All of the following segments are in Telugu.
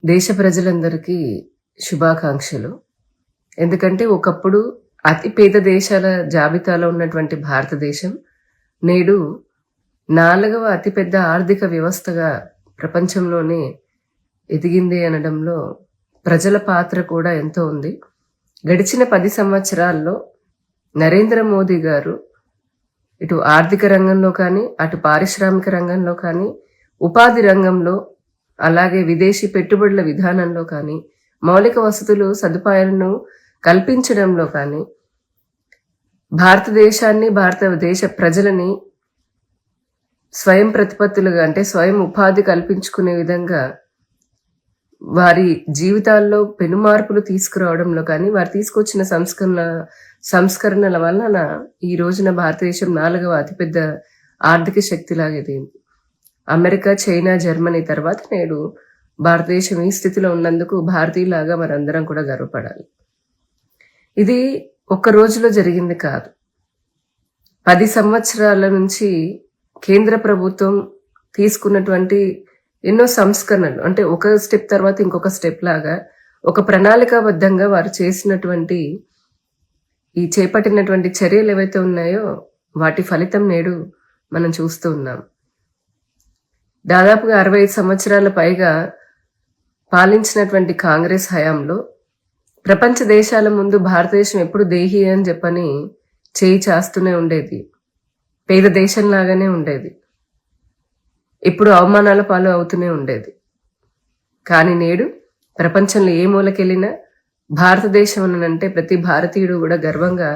దేశ ప్రజలందరికీ శుభాకాంక్షలు. ఎందుకంటే ఒకప్పుడు అతి పేద దేశాల జాబితాలో ఉన్నటువంటి భారతదేశం నేడు 4వ అతిపెద్ద ఆర్థిక వ్యవస్థగా ప్రపంచంలోనే ఎదిగింది అనడంలో ప్రజల పాత్ర కూడా ఎంతో ఉంది. గడిచిన 10 సంవత్సరాల్లో నరేంద్ర మోదీ గారు ఇటు ఆర్థిక రంగంలో కానీ, అటు పారిశ్రామిక రంగంలో కానీ, ఉపాధి రంగంలో, అలాగే విదేశీ పెట్టుబడుల విధానంలో కానీ, మౌలిక వసతులు సదుపాయాలను కల్పించడంలో కానీ, భారతదేశాన్ని, భారతదేశ ప్రజలని స్వయం ప్రతిపత్తులుగా అంటే స్వయం ఉపాధి కల్పించుకునే విధంగా వారి జీవితాల్లో పెనుమార్పులు తీసుకురావడంలో కానీ, వారు తీసుకొచ్చిన సంస్కరణల వలన ఈ రోజున భారతదేశం 4వ అతిపెద్ద ఆర్థిక శక్తిలాగా ఎదిగింది. అమెరికా, చైనా, జర్మనీ తర్వాత నేడు భారతదేశం ఈ స్థితిలో ఉన్నందుకు భారతీయులాగా మనందరం కూడా గర్వపడాలి. ఇది ఒక్క రోజులో జరిగింది కాదు. 10 సంవత్సరాల నుంచి కేంద్ర ప్రభుత్వం తీసుకున్నటువంటి ఎన్నో సంస్కరణలు, అంటే ఒక స్టెప్ తర్వాత ఇంకొక స్టెప్ లాగా ఒక ప్రణాళికాబద్ధంగా వారు చేసినటువంటి ఈ చేపట్టినటువంటి చర్యలు ఏవైతే ఉన్నాయో వాటి ఫలితం నేడు మనం చూస్తూ ఉన్నాం. దాదాపుగా 65 సంవత్సరాల పైగా పాలించినటువంటి కాంగ్రెస్ హయాంలో ప్రపంచ దేశాల ముందు భారతదేశం ఎప్పుడు దేహి అని చెప్పని చేయి చేస్తూనే ఉండేది. పేద దేశంలాగానే ఉండేది. ఎప్పుడు అవమానాల పాలు అవుతూనే ఉండేది. కానీ నేడు ప్రపంచంలో ఏ మూలకెళ్ళినా భారతదేశం అనంటే ప్రతి భారతీయుడు కూడా గర్వంగా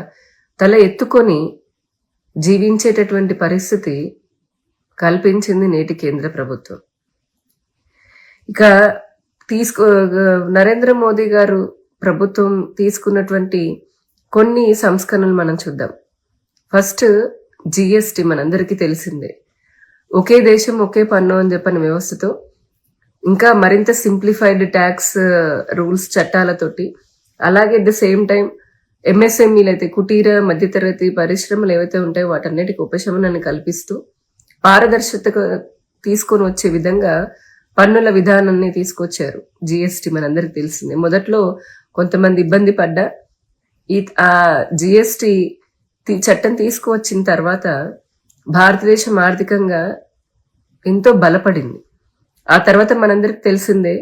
తల ఎత్తుకొని జీవించేటటువంటి పరిస్థితి కల్పించింది నేటి కేంద్ర ప్రభుత్వం. ఇక నరేంద్ర మోదీ గారు ప్రభుత్వం తీసుకున్నటువంటి కొన్ని సంస్కరణలు మనం చూద్దాం. ఫస్ట్ జిఎస్టి మనందరికీ తెలిసిందే. ఒకే దేశం ఒకే పన్ను అని చెప్పని వ్యవస్థతో ఇంకా మరింత సింప్లిఫైడ్ ట్యాక్స్ రూల్స్ చట్టాలతోటి, అలాగే అట్ ద సేమ్ టైం ఎంఎస్ఎంఈలు అయితే కుటీర మధ్యతరగతి పరిశ్రమలు ఏవైతే ఉంటాయో వాటన్నిటికి ఉపశమనాన్ని కల్పిస్తూ పారదర్శకత తీసుకొని వచ్చే విధంగా పన్నుల విధానాన్ని తీసుకొచ్చారు. జిఎస్టి మనందరికి తెలిసిందే. మొదట్లో కొంతమంది ఇబ్బంది పడ్డా ఆ జిఎస్టి చట్టం తీసుకువచ్చిన తర్వాత భారతదేశం ఆర్థికంగా ఎంతో బలపడింది. ఆ తర్వాత మనందరికి తెలిసిందే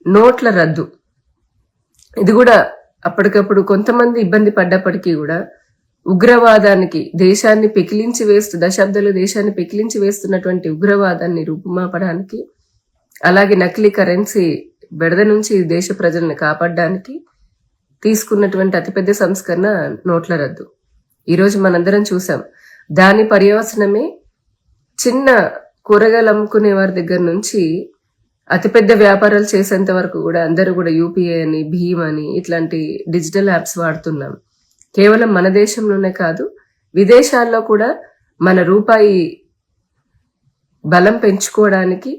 నోట్ల రద్దు. ఇది కూడా అప్పటికప్పుడు కొంతమంది ఇబ్బంది పడ్డప్పటికీ కూడా ఉగ్రవాదానికి దేశాన్ని పెకిలించి దశాబ్దాలు దేశాన్ని పెకిలించి వేస్తున్నటువంటి ఉగ్రవాదాన్ని రూపుమాపడానికి, అలాగే నకిలీ కరెన్సీ బెడద నుంచి దేశ ప్రజల్ని కాపాడడానికి తీసుకున్నటువంటి అతిపెద్ద సంస్కరణ నోట్ల రద్దు. ఈరోజు మనందరం చూసాం. దాని పర్యవసనమే చిన్న కూరగాయలు అమ్ముకునే వారి దగ్గర నుంచి అతిపెద్ద వ్యాపారాలు చేసేంత వరకు కూడా అందరూ కూడా యూపీఐ అని, భీమ్ అని ఇట్లాంటి డిజిటల్ యాప్స్ వాడుతున్నాం. కేవలం మన దేశంలోనే కాదు, విదేశాల్లో కూడా మన రూపాయి బలం పెంచుకోవడానికి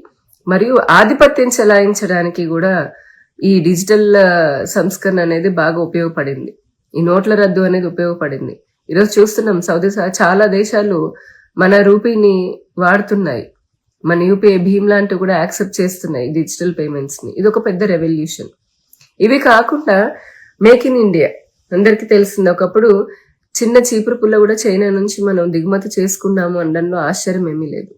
మరియు ఆధిపత్యం చెలాయించడానికి కూడా ఈ డిజిటల్ సంస్కరణ అనేది బాగా ఉపయోగపడింది. ఈ నోట్ల రద్దు అనేది ఉపయోగపడింది. ఈరోజు చూస్తున్నాం చాలా దేశాలు మన రూపీని వాడుతున్నాయి. మన యూపీఐ భీమ్ లాంటివి కూడా యాక్సెప్ట్ చేస్తున్నాయి డిజిటల్ పేమెంట్స్ ని. ఇది ఒక పెద్ద రెవల్యూషన్. ఇవి కాకుండా మేక్ ఇన్ ఇండియా అందరికీ తెలిసింది. ఒకప్పుడు చిన్న చీపురు పుల్ల కూడా చైనా నుంచి మనం దిగుమతి చేసుకున్నాము అనడంలో ఆశ్చర్యం ఏమీ లేదు.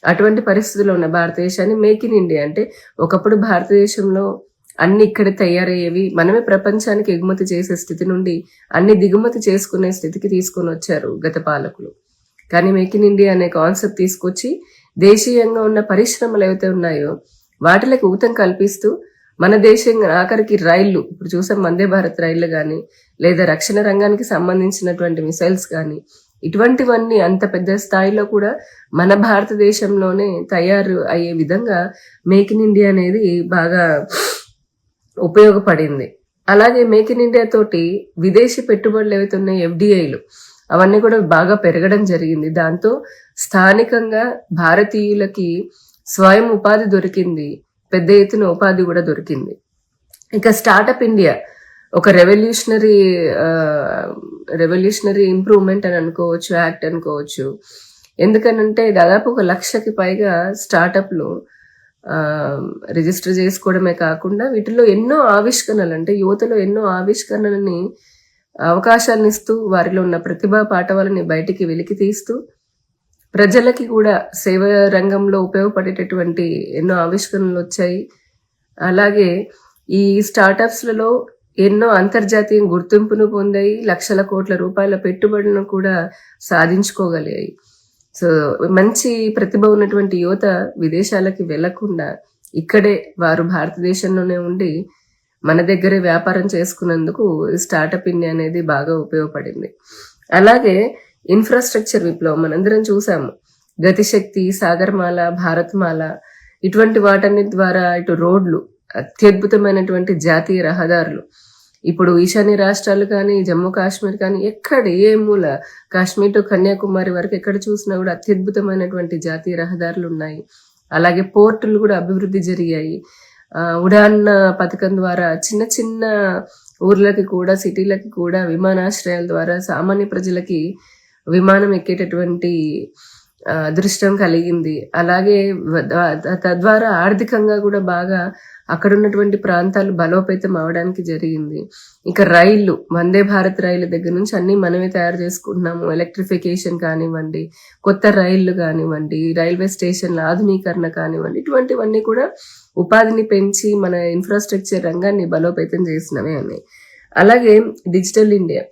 అటువంటి పరిస్థితుల్లో ఉన్న భారతదేశాన్ని మేక్ ఇన్ ఇండియా అంటే ఒకప్పుడు భారతదేశంలో అన్ని ఇక్కడ తయారయ్యేవి, మనమే ప్రపంచానికి ఎగుమతి చేసే స్థితి నుండి అన్ని దిగుమతి చేసుకునే స్థితికి తీసుకొని వచ్చారు గత పాలకులు. కానీ మేక్ ఇన్ ఇండియా అనే కాన్సెప్ట్ తీసుకొచ్చి దేశీయంగా ఉన్న పరిశ్రమలు ఏవైతే ఉన్నాయో వాటికి ఊతం కల్పిస్తూ మన దేశం ఆఖరికి రైళ్లు, ఇప్పుడు చూసాం వందే భారత్ రైళ్లు కానీ, లేదా రక్షణ రంగానికి సంబంధించినటువంటి మిసైల్స్ కానీ, ఇటువంటివన్నీ అంత పెద్ద స్థాయిలో కూడా మన భారతదేశంలోనే తయారు అయ్యే విధంగా మేక్ ఇన్ ఇండియా అనేది బాగా ఉపయోగపడింది. అలాగే మేక్ ఇన్ ఇండియా తోటి విదేశీ పెట్టుబడులు ఏవైతే ఉన్నాయో ఎఫ్డిఐలు అవన్నీ కూడా బాగా పెరగడం జరిగింది. దాంతో స్థానికంగా భారతీయులకి స్వయం ఉపాధి దొరికింది, పెద్ద ఎత్తున ఉపాధి కూడా దొరికింది. ఇక స్టార్టప్ ఇండియా ఒక రెవల్యూషనరీ ఇంప్రూవ్మెంట్ అని అనుకోవచ్చు, యాక్ట్ అనుకోవచ్చు. ఎందుకనంటే దాదాపు 1,00,000కి పైగా స్టార్టప్లు రిజిస్టర్ చేసుకోవడమే కాకుండా వీటిలో ఎన్నో ఆవిష్కరణలు, అంటే యువతలో ఎన్నో ఆవిష్కరణలని అవకాశాలను ఇస్తూ వారిలో ఉన్న ప్రతిభా పాఠవాలని బయటికి వెలికి తీస్తూ ప్రజలకి కూడా సేవ రంగంలో ఉపయోగపడేటటువంటి ఎన్నో ఆవిష్కరణలు వచ్చాయి. అలాగే ఈ స్టార్టప్స్లలో ఎన్నో అంతర్జాతీయ గుర్తింపును పొందాయి, లక్షల కోట్ల రూపాయల పెట్టుబడులను కూడా సాధించుకోగలిగాయి. సో మంచి ప్రతిభ ఉన్నటువంటి యువత విదేశాలకి వెళ్లకుండా ఇక్కడే వారు భారతదేశంలోనే ఉండి మన దగ్గరే వ్యాపారం చేసుకున్నందుకు స్టార్టప్ ఇండియా అనేది బాగా ఉపయోగపడింది. అలాగే ఇన్ఫ్రాస్ట్రక్చర్ విప్లవం మనందరం చూసాము. గతిశక్తి, సాగర్మాల, భారత్మాల ఇటువంటి వాటన్నిటి ద్వారా ఇటు రోడ్లు, అత్యద్భుతమైనటువంటి జాతీయ రహదారులు, ఇప్పుడు ఈశాన్య రాష్ట్రాలు కానీ జమ్మూ కాశ్మీర్ కానీ ఎక్కడ ఏ మూల, కాశ్మీర్ టు కన్యాకుమారి వరకు ఎక్కడ చూసినా కూడా అత్యద్భుతమైనటువంటి జాతీయ రహదారులు ఉన్నాయి. అలాగే పోర్టులు కూడా అభివృద్ధి జరిగాయి. ఉడాన్ పథకం ద్వారా చిన్న చిన్న ఊర్లకి కూడా, సిటీలకి కూడా విమానాశ్రయాల ద్వారా సామాన్య ప్రజలకి విమానం ఎక్కేటటువంటి అదృష్టం కలిగింది. అలాగే తద్వారా ఆర్థికంగా కూడా బాగా అక్కడ ఉన్నటువంటి ప్రాంతాలు బలోపేతం అవడానికి జరిగింది. ఇక రైళ్లు, వందే భారత్ రైలు దగ్గర నుంచి అన్ని మనమే తయారు చేసుకుంటున్నాము. ఎలక్ట్రిఫికేషన్ కానివ్వండి, కొత్త రైళ్లు కానివ్వండి, రైల్వే స్టేషన్ల ఆధునీకరణ కానివ్వండి, ఇటువంటివన్నీ కూడా ఉపాధిని పెంచి మన ఇన్ఫ్రాస్ట్రక్చర్ రంగాన్ని బలోపేతం చేసినవే ఉన్నాయి. అలాగే డిజిటల్ ఇండియా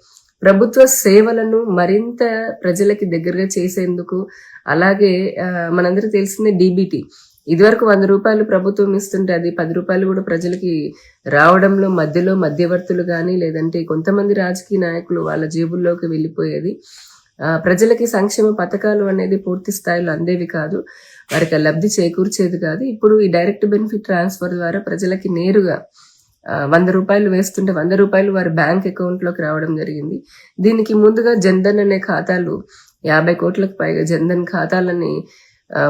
ప్రభుత్వ సేవలను మరింత ప్రజలకి దగ్గరగా చేసేందుకు, అలాగే మనందరికీ తెలిసిందే డీబీటీ, ఇదివరకు 100 రూపాయలు ప్రభుత్వం ఇస్తుంటే అది 10 రూపాయలు కూడా ప్రజలకి రావడంలో మధ్యలో మధ్యవర్తులు కానీ లేదంటే కొంతమంది రాజకీయ నాయకులు వాళ్ళ జేబుల్లోకి వెళ్ళిపోయేది. ప్రజలకి సంక్షేమ పథకాలు అనేది పూర్తి స్థాయిలో అందేవి కాదు, వారికి లబ్ధి చేకూర్చేది కాదు. ఇప్పుడు ఈ డైరెక్ట్ బెనిఫిట్ ట్రాన్స్ఫర్ ద్వారా ప్రజలకి నేరుగా 100 రూపాయలు వేస్తుంటే 100 రూపాయలు వారి బ్యాంక్ అకౌంట్లోకి రావడం జరిగింది. దీనికి ముందుగా జన్ధన్ అనే ఖాతాలు, 50 కోట్లకు పైగా జన్ధన్ ఖాతాలని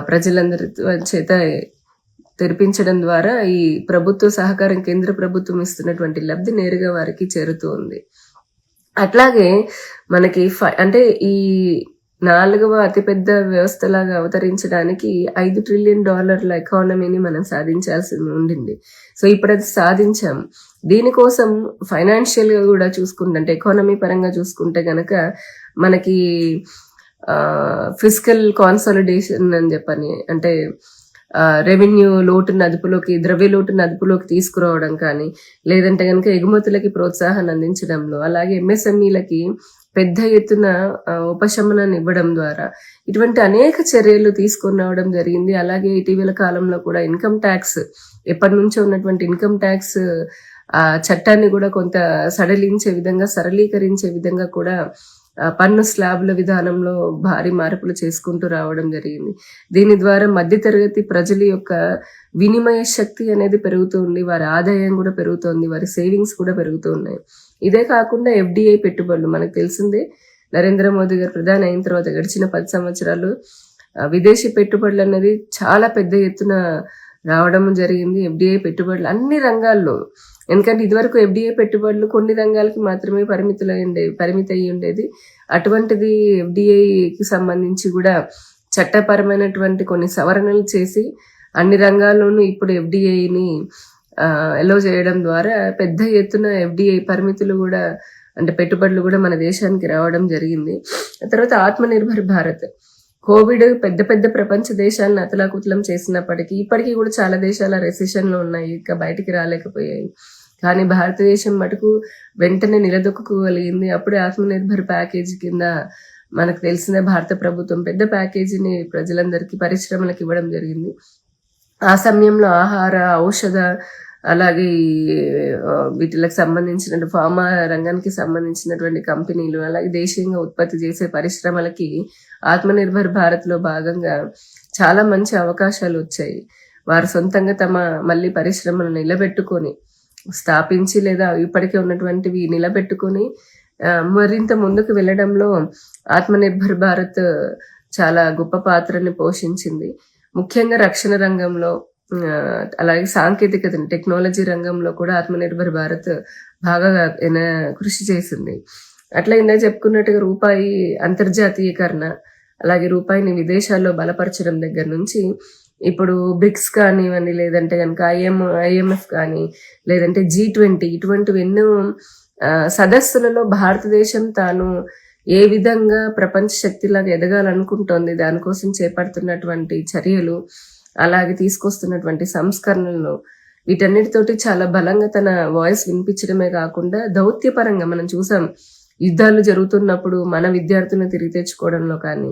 ప్రజలందరి చేత తెరిపించడం ద్వారా ఈ ప్రభుత్వ సహకారం, కేంద్ర ప్రభుత్వం ఇస్తున్నటువంటి లబ్ధి నేరుగా వారికి చేరుతూ ఉంది. అట్లాగే మనకి అంటే ఈ 4వ అతిపెద్ద వ్యవస్థలాగా అవతరించడానికి $5 ట్రిలియన్ ఎకానమీని మనం సాధించాల్సి ఉండింది. సో ఇప్పుడు అది సాధించాం. దీనికోసం ఫైనాన్షియల్ గా కూడా చూసుకుంటే, అంటే ఎకానమీ పరంగా చూసుకుంటే గనక మనకి ఫిజికల్ కాన్సాలిడేషన్ అని చెప్పని, అంటే రెవెన్యూ లోటును అదుపులోకి, ద్రవ్య లోటును అదుపులోకి తీసుకురావడం కానీ, లేదంటే కనుక ఎగుమతులకి ప్రోత్సాహాన్ని అందించడంలో, అలాగే ఎంఎస్ఎంఈలకి పెద్ద ఎత్తున ఉపశమనాన్ని ఇవ్వడం ద్వారా ఇటువంటి అనేక చర్యలు తీసుకొని రావడం జరిగింది. అలాగే ఇటీవల కాలంలో కూడా ఇన్కమ్ ట్యాక్స్, ఎప్పటి నుంచో ఉన్నటువంటి ఇన్కమ్ ట్యాక్స్ చట్టాన్ని కూడా కొంత సరళీకరించే విధంగా కూడా పన్ను స్లాబ్ల విధానంలో భారీ మార్పులు చేసుకుంటూ రావడం జరిగింది. దీని ద్వారా మధ్యతరగతి ప్రజల యొక్క వినిమయ శక్తి అనేది పెరుగుతుంది, వారి ఆదాయం కూడా పెరుగుతోంది, వారి సేవింగ్స్ కూడా పెరుగుతూ ఉన్నాయి. ఇదే కాకుండా ఎఫ్డిఐ పెట్టుబడులు, మనకు తెలిసిందే నరేంద్ర మోదీ గారు ప్రధాని అయిన తర్వాత గడిచిన 10 సంవత్సరాలు విదేశీ పెట్టుబడులు అనేది చాలా పెద్ద ఎత్తున రావడం జరిగింది. ఎఫ్డిఐ పెట్టుబడులు అన్ని రంగాల్లో, ఎందుకంటే ఇదివరకు ఎఫ్డిఐ పెట్టుబడులు కొన్ని రంగాలకి మాత్రమే పరిమితి అయి ఉండేది. అటువంటిది ఎఫ్డిఐకి సంబంధించి కూడా చట్టపరమైనటువంటి కొన్ని సవరణలు చేసి అన్ని రంగాల్లోనూ ఇప్పుడు ఎఫ్డిఐని ఎలో చేయడం ద్వారా పెద్ద ఎత్తున ఎఫ్డిఐ పరిమితులు కూడా, అంటే పెట్టుబడులు కూడా మన దేశానికి రావడం జరిగింది. తర్వాత ఆత్మనిర్భర్ భారత్, కోవిడ్ పెద్ద పెద్ద ప్రపంచ దేశాలను అతలాకుతలం చేసినప్పటికీ ఇప్పటికీ కూడా చాలా దేశాల రెసిషన్ లో ఉన్నాయి, ఇంకా బయటికి రాలేకపోయాయి. కానీ భారతదేశం మటుకు వెంటనే నిలదొక్కుకోగలిగింది. అప్పుడే ఆత్మనిర్భర్ ప్యాకేజీ కింద మనకు తెలిసిన భారత ప్రభుత్వం పెద్ద ప్యాకేజీని ప్రజలందరికీ, పరిశ్రమలకు ఇవ్వడం జరిగింది. ఆ సమయంలో ఆహార, ఔషధ, అలాగే వీటికి సంబంధించిన ఫార్మా రంగానికి సంబంధించినటువంటి కంపెనీలు, అలాగే దేశీయంగా ఉత్పత్తి చేసే పరిశ్రమలకి ఆత్మనిర్భర్ భారత్ లో భాగంగా చాలా మంచి అవకాశాలు వచ్చాయి. వారు సొంతంగా తమ మళ్ళీ పరిశ్రమను నిలబెట్టుకొని స్థాపించి, లేదా ఇప్పటికే ఉన్నటువంటివి నిలబెట్టుకొని మరింత ముందుకు వెళ్ళడంలో ఆత్మనిర్భర్ భారత్ చాలా గొప్ప పాత్రని పోషించింది. ముఖ్యంగా రక్షణ రంగంలో, అలాగే సాంకేతికత, టెక్నాలజీ రంగంలో కూడా ఆత్మనిర్భర్ భారత్ బాగా కృషి చేసింది. అట్లా ఇందాక చెప్పుకున్నట్టుగా రూపాయి అంతర్జాతీయకరణ, అలాగే రూపాయిని విదేశాల్లో బలపరచడం దగ్గర నుంచి ఇప్పుడు బ్రిక్స్ కానివ్వండి, లేదంటే కనుక ఐఎంఎఫ్ కానీ, లేదంటే G20 ఇటువంటివి ఎన్నో సదస్సులలో భారతదేశం తాను ఏ విధంగా ప్రపంచ శక్తిలాగా ఎదగాలనుకుంటోంది, దానికోసం చేపడుతున్నటువంటి చర్యలు, అలాగే తీసుకొస్తున్నటువంటి సంస్కరణలు, వీటన్నిటితోటి చాలా బలంగా తన వాయిస్ వినిపించడమే కాకుండా దౌత్యపరంగా మనం చూసాం. యుద్ధాలు జరుగుతున్నప్పుడు మన విద్యార్థులను తిరిగి తెచ్చుకోవడంలో కానీ,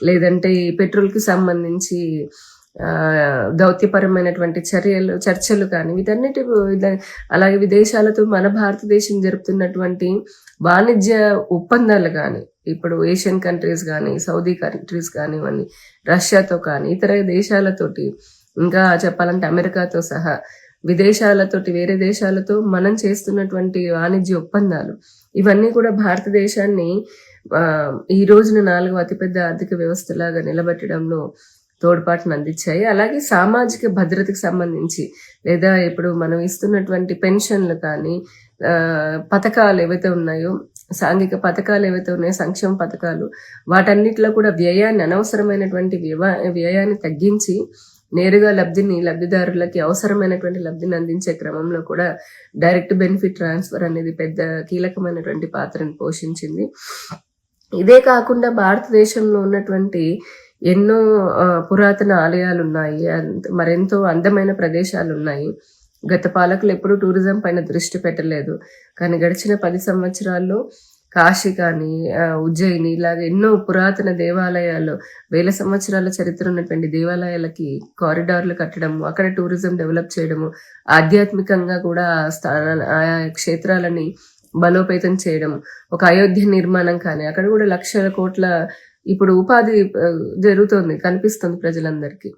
లేదంటే పెట్రోల్కి సంబంధించి దౌత్యపరమైనటువంటి చర్చలు కానీ, వీటన్నిటి అలాగే విదేశాలతో మన భారతదేశం జరుపుతున్నటువంటి వాణిజ్య ఒప్పందాలు కానీ, ఇప్పుడు ఏషియన్ కంట్రీస్ కానీ, సౌదీ కంట్రీస్ కానివ్వండి, రష్యాతో కానీ, ఇతర దేశాలతోటి, ఇంకా చెప్పాలంటే అమెరికాతో సహా విదేశాలతోటి, వేరే దేశాలతో మనం చేస్తున్నటువంటి వాణిజ్య ఒప్పందాలు, ఇవన్నీ కూడా భారతదేశాన్ని ఈ రోజున 4వ అతిపెద్ద ఆర్థిక వ్యవస్థలాగా నిలబెట్టడంలో తోడ్పాటును అందించాయి. అలాగే సామాజిక భద్రతకు సంబంధించి, లేదా ఇప్పుడు మనం ఇస్తున్నటువంటి పెన్షన్లు కానీ, పథకాలు ఏవైతే ఉన్నాయో, సాంఘిక పథకాలు ఏవైతే ఉన్నాయో, సంక్షేమ పథకాలు, వాటన్నిటిలో కూడా వ్యయాన్ని, అనవసరమైనటువంటి వ్యయాన్ని తగ్గించి నేరుగా లబ్ధిదారులకి అవసరమైనటువంటి లబ్ధిని అందించే క్రమంలో కూడా డైరెక్ట్ బెనిఫిట్ ట్రాన్స్ఫర్ అనేది పెద్ద కీలకమైనటువంటి పాత్రను పోషించింది. ఇదే కాకుండా భారతదేశంలో ఉన్నటువంటి ఎన్నో పురాతన ఆలయాలు ఉన్నాయి, మరెంతో అందమైన ప్రదేశాలు ఉన్నాయి. గత పాలకులు ఎప్పుడూ టూరిజం పైన దృష్టి పెట్టలేదు, కానీ గడిచిన 10 సంవత్సరాల్లో కాశీ కానీ, ఉజ్జయిని, ఇలాగ ఎన్నో పురాతన దేవాలయాలు, వేల సంవత్సరాల చరిత్ర ఉన్నటువంటి దేవాలయాలకి కారిడార్లు కట్టడము, అక్కడ టూరిజం డెవలప్ చేయడము, ఆధ్యాత్మికంగా కూడా ఆయా క్షేత్రాలని బలోపేతం చేయడం, ఒక అయోధ్య నిర్మాణం కానీ, అక్కడ కూడా లక్షల కోట్ల ఇప్పుడు ఉపాధి జరుగుతుంది, కనిపిస్తుంది ప్రజలందరికీ.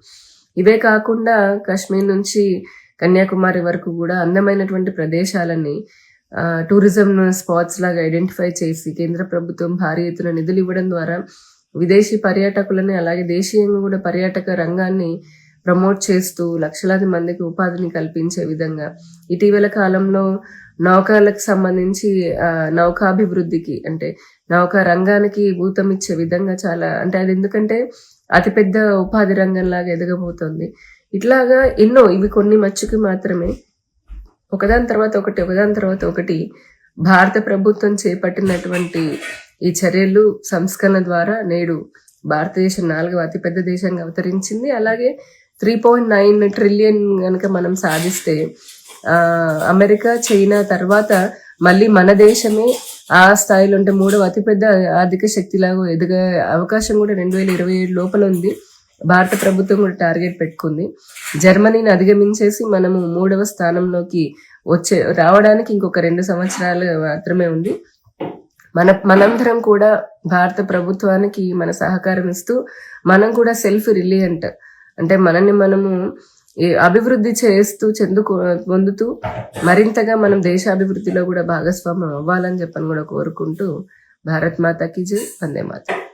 ఇవే కాకుండా కాశ్మీర్ నుంచి కన్యాకుమారి వరకు కూడా అందమైనటువంటి ప్రదేశాలని టూరిజం స్పాట్స్ లాగా ఐడెంటిఫై చేసి కేంద్ర ప్రభుత్వం భారీ ఎత్తున నిధులు ఇవ్వడం ద్వారా విదేశీ పర్యాటకులని, అలాగే దేశీయంగా కూడా పర్యాటక రంగాన్ని ప్రమోట్ చేస్తూ లక్షలాది మందికి ఉపాధిని కల్పించే విధంగా ఇటీవల కాలంలో నౌకలకు సంబంధించి నౌకాభివృద్ధికి, అంటే నౌకా రంగానికి ఊతమిచ్చే విధంగా చాలా, అంటే అది ఎందుకంటే అతిపెద్ద ఉపాధి రంగంలాగా ఎదగబోతోంది. ఇట్లాగా ఎన్నో, ఇవి కొన్ని మచ్చుకి మాత్రమే. ఒకదాని తర్వాత ఒకటి భారత ప్రభుత్వం చేపట్టినటువంటి ఈ చర్యలు, సంస్కరణ ద్వారా నేడు భారతదేశం 4వ అతిపెద్ద దేశంగా అవతరించింది. అలాగే 3.9 ట్రిలియన్ కనుక మనం సాధిస్తే అమెరికా, చైనా తర్వాత మళ్ళీ మన దేశమే ఆ స్థాయిలో ఉంటే 3వ అతిపెద్ద ఆర్థిక శక్తిలాగా ఎదిగే అవకాశం కూడా 2027 లోపల ఉంది. భారత ప్రభుత్వం కూడా టార్గెట్ పెట్టుకుంది. జర్మనీని అధిగమించేసి మనము 3వ స్థానంలోకి రావడానికి ఇంకొక 2 సంవత్సరాలు మాత్రమే ఉంది. మనందరం కూడా భారత ప్రభుత్వానికి మన సహకారం ఇస్తూ, మనం కూడా సెల్ఫ్ రిలియంట్, అంటే మనల్ని మనము అభివృద్ధి చేస్తూ పొందుతూ మరింతగా మనం దేశాభివృద్ధిలో కూడా భాగస్వామ్యం అవ్వాలని చెప్పని కూడా కోరుకుంటూ, భారత్ మాతాకి జై, వందే మాతరం.